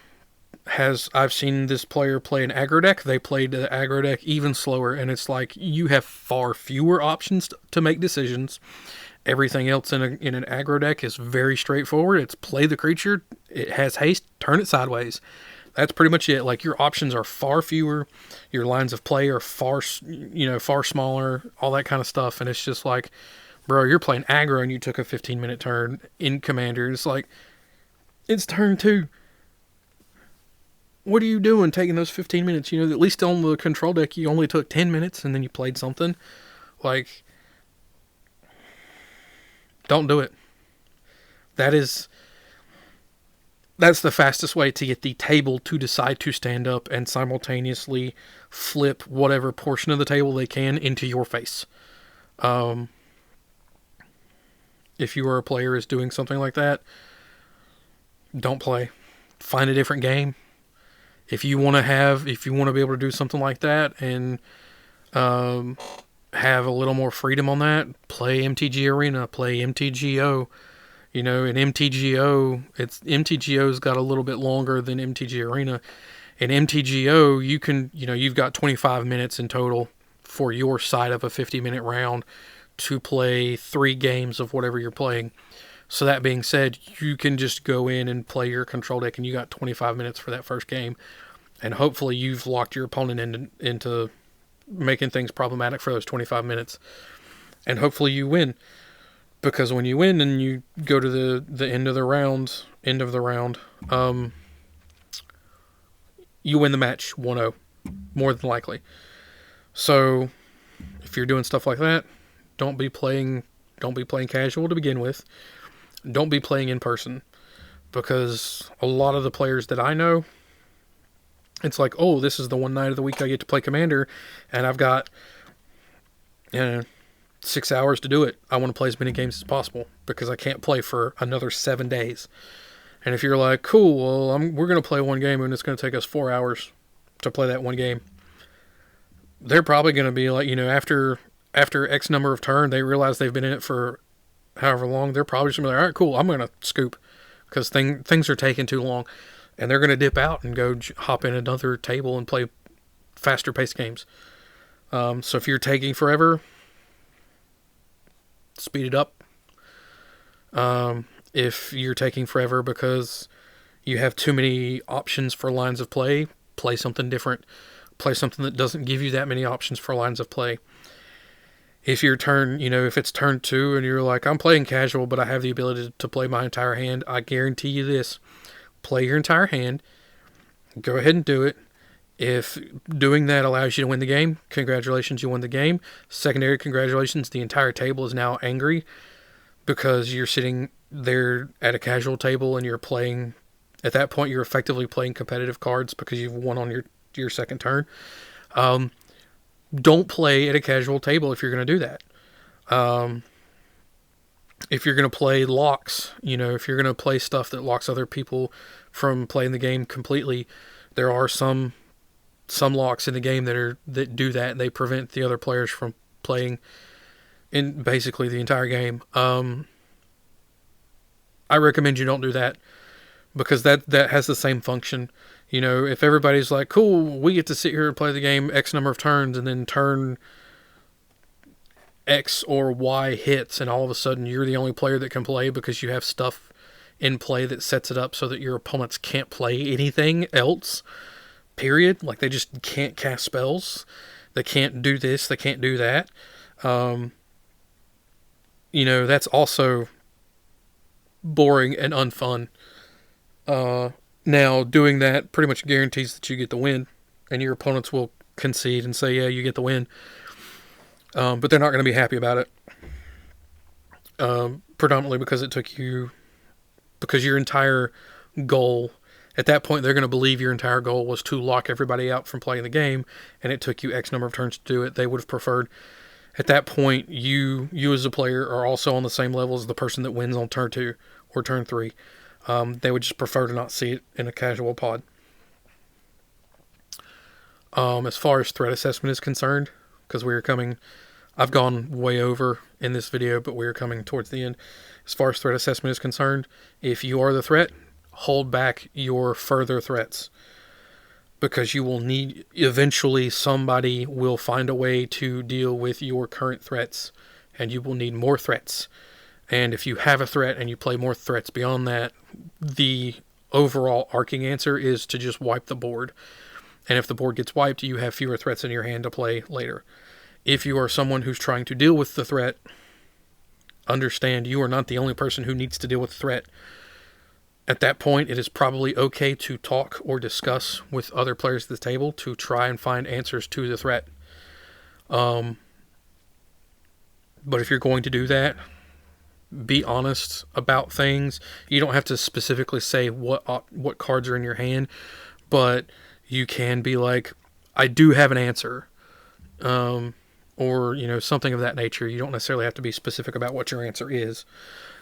I've seen this player play an aggro deck. They played the aggro deck even slower, and it's like you have far fewer options to make decisions. Everything else in an aggro deck is very straightforward. It's play the creature, it has haste, turn it sideways. That's pretty much it. Your options are far fewer. Your lines of play are far smaller, all that kind of stuff. And it's just like, bro, you're playing aggro and you took a 15-minute turn in Commander. It's like, it's turn 2. What are you doing taking those 15 minutes? At least on the control deck, you only took 10 minutes and then you played something. Don't do it. That's the fastest way to get the table to decide to stand up and simultaneously flip whatever portion of the table they can into your face. If you are a player is doing something like that, don't play. Find a different game. If you want to be able to do something like that and have a little more freedom on that, play MTG Arena, play MTGO. In MTGO's got a little bit longer than MTG Arena. In MTGO, you've got 25 minutes in total for your side of a 50-minute round to play 3 games of whatever you're playing. So that being said, you can just go in and play your control deck, and you got 25 minutes for that first game, and hopefully you've locked your opponent into making things problematic for those 25 minutes, and hopefully you win. Because when you win and you go to the end of the round, you win the match 1-0, more than likely. So if you're doing stuff like that, don't be playing casual to begin with. Don't be playing in person, because a lot of the players that I know, it's like, oh, this is the one night of the week I get to play Commander, and I've got 6 hours to do it. I want to play as many games as possible because I can't play for another 7 days. And if you're like, cool, well, we're going to play one game and it's going to take us 4 hours to play that one game, they're probably going to be like, after X number of turns, they realize they've been in it for however long, they're probably just going to be like, all right, cool, I'm going to scoop because things are taking too long. And they're going to dip out and go hop in another table and play faster paced games. So if you're taking forever, speed it up. If you're taking forever because you have too many options for lines of play, play something different. Play something that doesn't give you that many options for lines of play. If if it's turn 2 and you're like, I'm playing casual, but I have the ability to play my entire hand, I guarantee you this. Play your entire hand. Go ahead and do it. If doing that allows you to win the game, congratulations, you won the game. Secondary, congratulations, the entire table is now angry because you're sitting there at a casual table and you're playing. At that point, you're effectively playing competitive cards because you've won on your second turn. Don't play at a casual table if you're going to do that. If you're going to play locks, if you're going to play stuff that locks other people from playing the game completely, there are some locks in the game that do that. They prevent the other players from playing in basically the entire game. I recommend you don't do that because that has the same function. If everybody's like, cool, we get to sit here and play the game X number of turns, and then turn X or Y hits, and all of a sudden you're the only player that can play because you have stuff in play that sets it up so that your opponents can't play anything else, period. Like, they just can't cast spells. They can't do this. They can't do that. That's also boring and unfun. Now, doing that pretty much guarantees that you get the win, and your opponents will concede and say, yeah, you get the win. But they're not going to be happy about it. Predominantly because because your entire goal, at that point, they're going to believe your entire goal was to lock everybody out from playing the game, and it took you X number of turns to do it. They would have preferred, at that point, you as a player are also on the same level as the person that wins on turn 2 or turn 3. They would just prefer to not see it in a casual pod. As far as threat assessment is concerned, because I've gone way over in this video, but we're coming towards the end. As far as threat assessment is concerned, if you are the threat, hold back your further threats, because you will need, eventually somebody will find a way to deal with your current threats, and you will need more threats. And if you have a threat and you play more threats beyond that, the overall arcing answer is to just wipe the board. And if the board gets wiped, you have fewer threats in your hand to play later. If you are someone who's trying to deal with the threat, understand you are not the only person who needs to deal with the threat. At that point, it is probably okay to talk or discuss with other players at the table to try and find answers to the threat. But if you're going to do that, be honest about things. You don't have to specifically say what cards are in your hand, but you can be like, I do have an answer. Or, something of that nature. You don't necessarily have to be specific about what your answer is.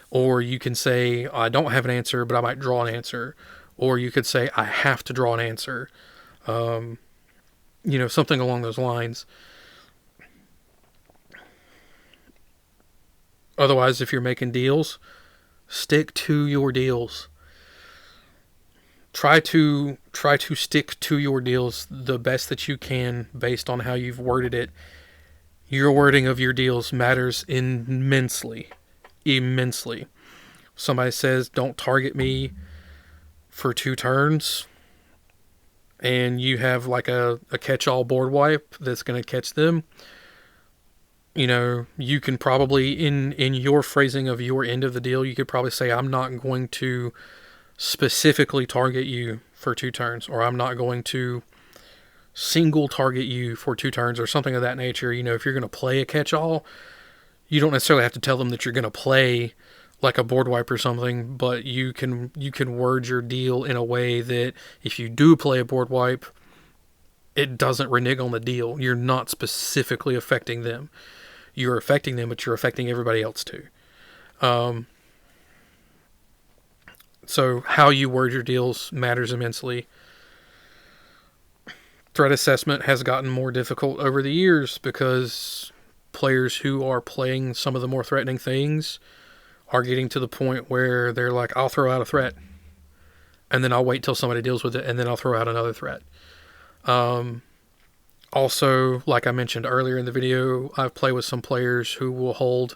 Or you can say, I don't have an answer, but I might draw an answer. Or you could say, I have to draw an answer. Something along those lines. Otherwise, if you're making deals, stick to your deals. Try to stick to your deals the best that you can based on how you've worded it. Your wording of your deals matters immensely. Immensely. Somebody says, don't target me for 2 turns, and you have like a catch-all board wipe that's going to catch them. You can probably, in your phrasing of your end of the deal, you could probably say, I'm not going to specifically target you for 2 turns, or I'm not going to single target you for 2 turns, or something of that nature. If you're going to play a catch-all, you don't necessarily have to tell them that you're going to play like a board wipe or something, but you can word your deal in a way that if you do play a board wipe, it doesn't renege on the deal. You're not specifically affecting them. You're affecting them, but you're affecting everybody else too. So how you word your deals matters immensely. Threat assessment has gotten more difficult over the years because players who are playing some of the more threatening things are getting to the point where they're like, I'll throw out a threat, and then I'll wait till somebody deals with it, and then I'll throw out another threat. Also, like I mentioned earlier in the video, I've played with some players who will hold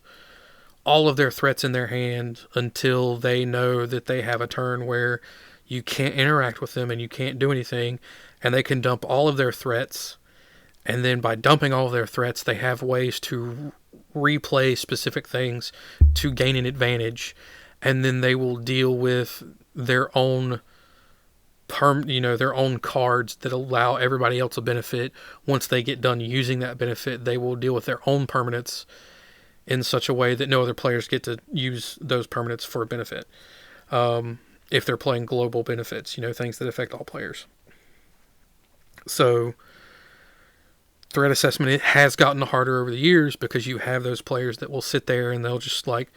all of their threats in their hand until they know that they have a turn where you can't interact with them and you can't do anything, and they can dump all of their threats, and then by dumping all of their threats, they have ways to replay specific things to gain an advantage, and then they will deal with their own their own cards that allow everybody else a benefit. Once they get done using that benefit, they will deal with their own permanents in such a way that no other players get to use those permanents for a benefit. If they're playing global benefits, things that affect all players. So threat assessment, it has gotten harder over the years because you have those players that will sit there and they'll just like,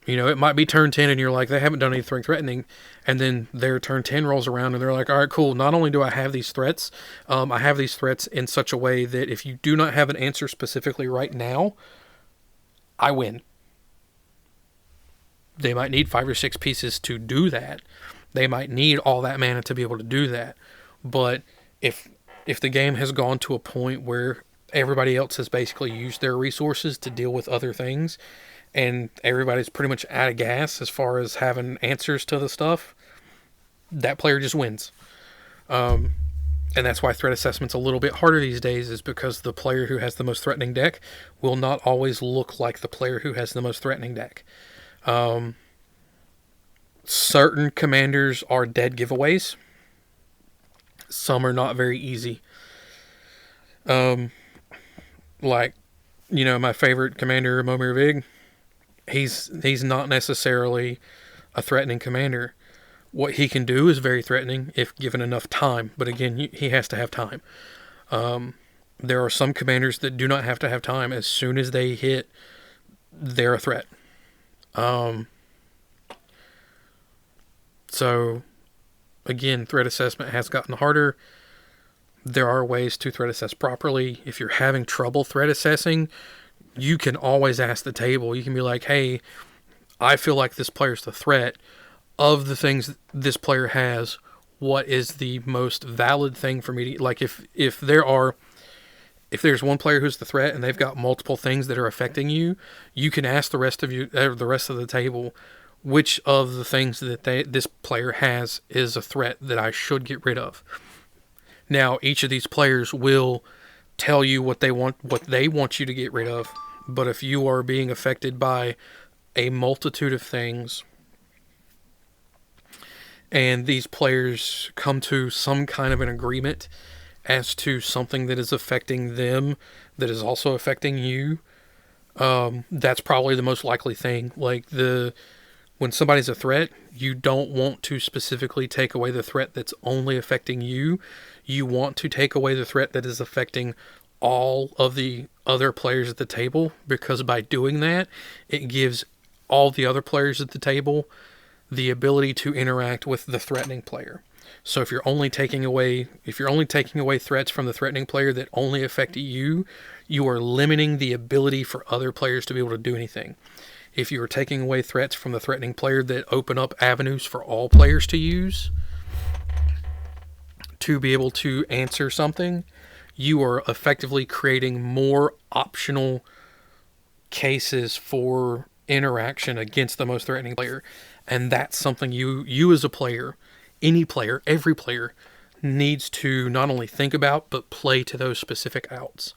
it might be turn 10 and you're like, they haven't done anything threatening. And then their turn 10 rolls around and they're like, all right, cool. Not only do I have these threats, I have these threats in such a way that if you do not have an answer specifically right now, I win. They might need 5 or 6 pieces to do that. They might need all that mana to be able to do that. But if the game has gone to a point where everybody else has basically used their resources to deal with other things, and everybody's pretty much out of gas as far as having answers to the stuff, that player just wins. And that's why threat assessment's a little bit harder these days, is because the player who has the most threatening deck will not always look like the player who has the most threatening deck. Certain commanders are dead giveaways. Some are not very easy. My favorite commander, Momir Vig, he's not necessarily a threatening commander. What he can do is very threatening if given enough time, but again, he has to have time. There are some commanders that do not have to have time. As soon as they hit, they're a threat. So, again, threat assessment has gotten harder. There are ways to threat assess properly. If you're having trouble threat assessing, you can always ask the table. You can be like, hey, I feel like this player's the threat. Of the things this player has, what is the most valid thing for me to, like, if there's one player who's the threat and they've got multiple things that are affecting you, you can ask the rest of the table, which of the things that this player has is a threat that I should get rid of. Now, each of these players will tell you what they want you to get rid of, but if you are being affected by a multitude of things, and these players come to some kind of an agreement as to something that is affecting them that is also affecting you, that's probably the most likely thing. Like, when somebody's a threat, you don't want to specifically take away the threat that's only affecting you. You want to take away the threat that is affecting all of the other players at the table, because by doing that, it gives all the other players at the table the ability to interact with the threatening player. So if you're only taking away threats from the threatening player that only affect you, you are limiting the ability for other players to be able to do anything. If you are taking away threats from the threatening player that open up avenues for all players to use to be able to answer something, you are effectively creating more optional cases for interaction against the most threatening player. And that's something you as a player, any player, every player, needs to not only think about, but play to those specific outs.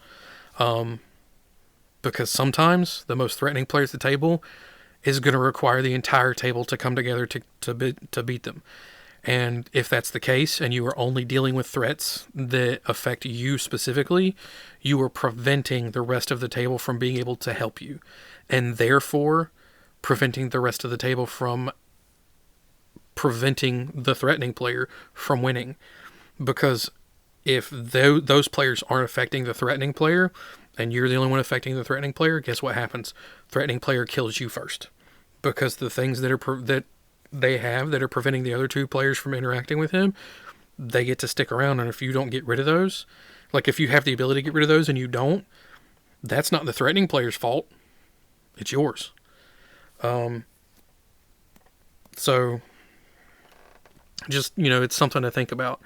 Because sometimes the most threatening player at the table is going to require the entire table to come together to beat them. And if that's the case, and you are only dealing with threats that affect you specifically, you are preventing the rest of the table from being able to help you. And therefore, preventing the rest of the table from preventing the threatening player from winning. Because if those players aren't affecting the threatening player, and you're the only one affecting the threatening player, guess what happens? Threatening player kills you first. Because the things that they have that are preventing the other two players from interacting with him, they get to stick around. And if you don't get rid of those, like if you have the ability to get rid of those and you don't, that's not the threatening player's fault. It's yours. So just, it's something to think about.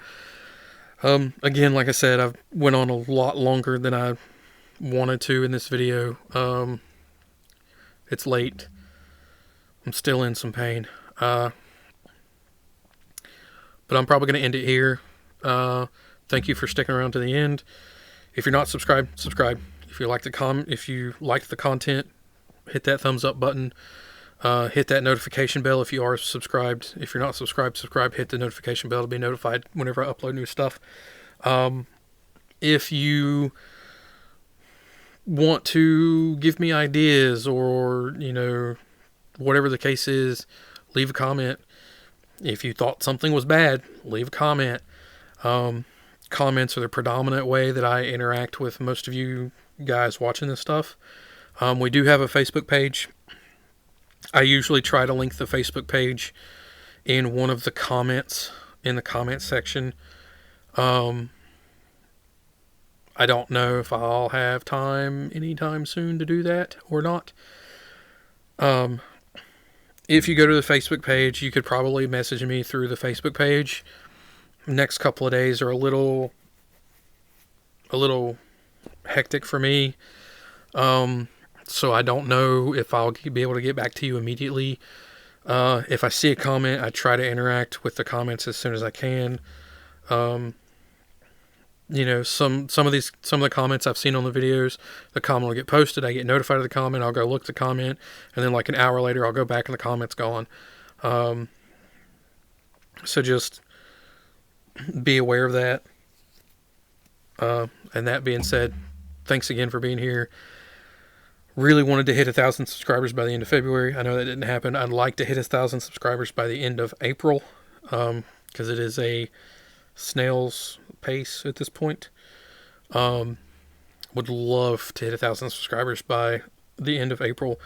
Again, like I said, I've went on a lot longer than I wanted to in this video. It's late. I'm still in some pain. But I'm probably going to end it here. Thank you for sticking around to the end. If you're not subscribed, subscribe. If you liked the content, hit that thumbs up button. Hit that notification bell if you are subscribed. If you're not subscribed, subscribe. Hit the notification bell to be notified whenever I upload new stuff. If you want to give me ideas or, whatever the case is, leave a comment. If you thought something was bad, leave a comment. Comments are the predominant way that I interact with most of you guys watching this stuff. We do have a Facebook page. I usually try to link the Facebook page in one of the comments in the comment section. I don't know if I'll have time anytime soon to do that or not. If you go to the Facebook page, you could probably message me through the Facebook page. Next couple of days are a little hectic for me. So I don't know if I'll be able to get back to you immediately. If I see a comment, I try to interact with the comments as soon as I can. Some of the comments I've seen on the videos, the comment will get posted, I get notified of the comment, I'll go look at the comment, and then like an hour later I'll go back and the comment's gone. So just be aware of that. And that being said, thanks again for being here. Really wanted to hit 1,000 subscribers by the end of February. I know that didn't happen. I'd like to hit 1,000 subscribers by the end of April, because it is a snail's pace at this point. Would love to hit 1,000 subscribers by the end of April.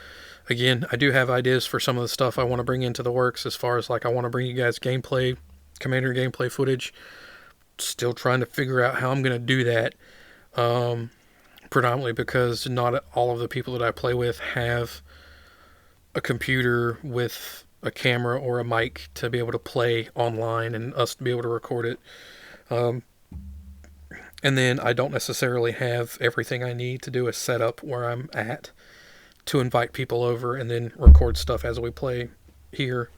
Again, I do have ideas for some of the stuff I want to bring into the works, as far as like I want to bring you guys gameplay, Commander gameplay footage. Still trying to figure out how I'm going to do that. Predominantly because not all of the people that I play with have a computer with a camera or a mic to be able to play online and us to be able to record it. And then I don't necessarily have everything I need to do a setup where I'm at to invite people over and then record stuff as we play here.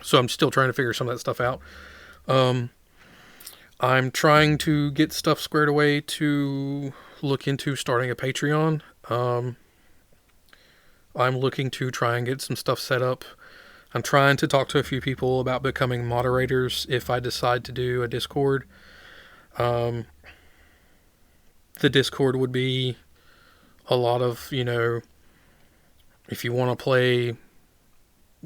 So I'm still trying to figure some of that stuff out. I'm trying to get stuff squared away to look into starting a Patreon. I'm looking to try and get some stuff set up. I'm trying to talk to a few people about becoming moderators if I decide to do a Discord. The Discord would be a lot of, if you want to play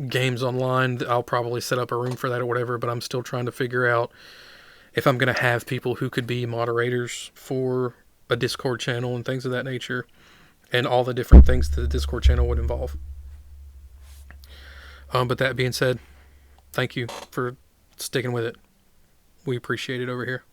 games online, I'll probably set up a room for that or whatever, but I'm still trying to figure out if I'm going to have people who could be moderators for a Discord channel and things of that nature, and all the different things that the Discord channel would involve. But that being said, thank you for sticking with it. we appreciate it over here.